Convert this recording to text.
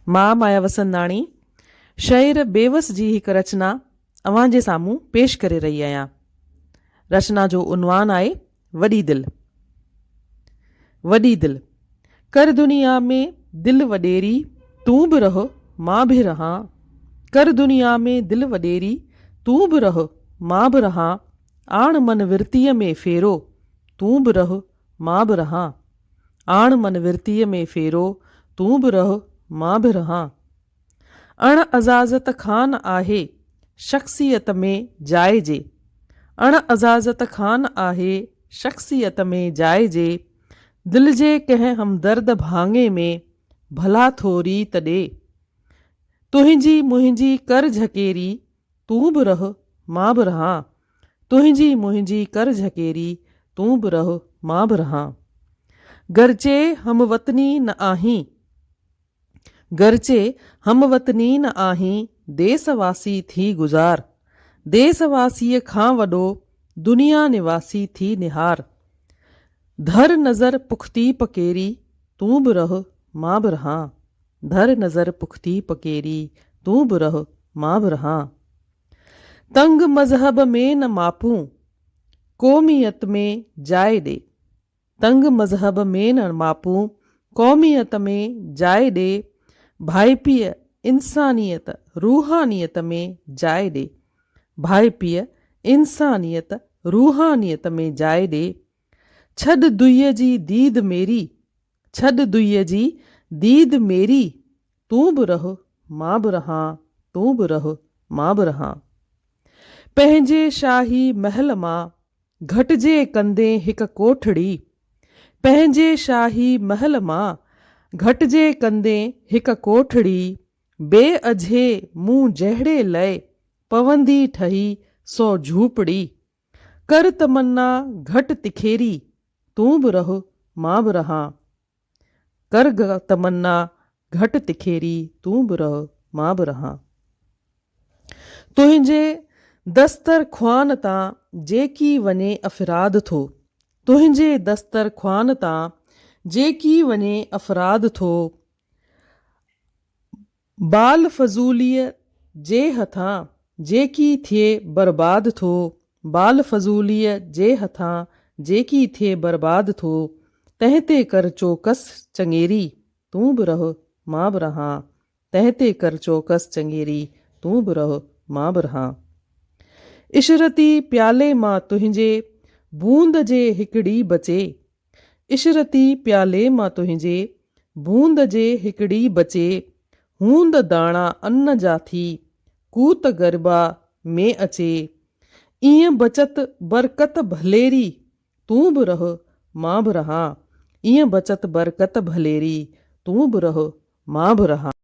मां माया वसंदाणी शाइर बेवस जी हिकु रचना अव्हां जे साम्हूं पेश करे रही आहियां। रचना जो उनवान आहे वॾी दिल। वॾी दिल। कर दुनिया में दिल वॾेरी, तूं बि रहो मां बि रहां। कर दुनिया में दिल वॾेरी, तूं बि रहो मां बि रहां। आण मन विरतीअ में फेरो, तूं बि रहो मां बि रहां। आण मन विरतीअ में फेरो, तूं बि रहो मां बि रहां। अण अज़ाज़त खान आहे शख़्सियत में जाइ जे। अण अज़ाज़त खान आहे शख़्सियत में जाइ जे। दिल जे कंहिं हमदर्द भाङे में भला थोरी त ॾे। तुंहिंजी मुंहिंजी कर झकेरी, तूं बि रहो मां बि रहां। तुंहिंजी मुंहिंजी कर झकेरी, तूं बि रहो मां बि रहां। गरचे हम वतनी न आहीं, गरचे हम वतनी न आहीं, देसवासी थी गुज़ार। देसवासीअ खां वॾो दुनिया निवासी थी निहार। धर नज़र पुख़्ती पकेरी, तूं बि रहो मां बि रहां। धर नज़र पुख़्ती पकेरी, तूं बि रहो मां बि रहां। तंग मज़हब में न मापूं, क़ौमियत में जाइ ॾे। तंग मज़हब में न मापूं, क़ौमियत में जाइ ॾे। भाई पीअ इंसानियत रूहानियत में जाइ ॾे। भाई पीअ इंसानियत रूहानियत में जाइ ॾे। छॾ दुईअ जी दीद मेरी, छॾ दुईअ जी दीद मेरी, तूं बि रहो मां बि रहां। तूं बि रहो मां बि रहां। पंहिंजे शाही महल मां घटिजे कंदे हिकु कोठड़ी। पंहिंजे शाही महल मां घटिजे कंदे हिकु कोठड़ी। बेअझे मूं जहिड़े लए पवंदी ठही सौ झूपड़ी। कर तमन्ना घटि तिखेरी, तूं बि रहो मां बि रहां। कर तमन्ना घटि तिखेरी, तूं बि रहो मां बि रहां। तुंहिंजे दस्तर ख़्वान तां जेकी वञे अफ़राद थो। तुंहिंजे दस्तर ख़्वान तां जेकी वञे अफ़राद थो। बाल फज़ूलीअ जे हथां जेकी थिए बर्बाद थो। बाल फज़ूलीअ जे हथां जेकी थिए बर्बाद थो। तंहिं ते कर चौकस चङेरी, तूं बि रहो मां बि रहां। तंहिं ते कर चौकस चङेरी, तूं बि रहो मां बि रहां। इशरती प्याले मां तुंहिंजे बूंद जे हिकिड़ी बचे। इशरती प्याले मां तुंहिंजे बूंद जे हिकिड़ी बचे। हूंद दाणा अन्न जा थी कूत गरबा में अचे। ईअं बचत बरकत भलेरी, तूं बि रहो मां बि रहां। ईअं बचत बरकत भलेरी, तूं बि रहो मां बि रहां।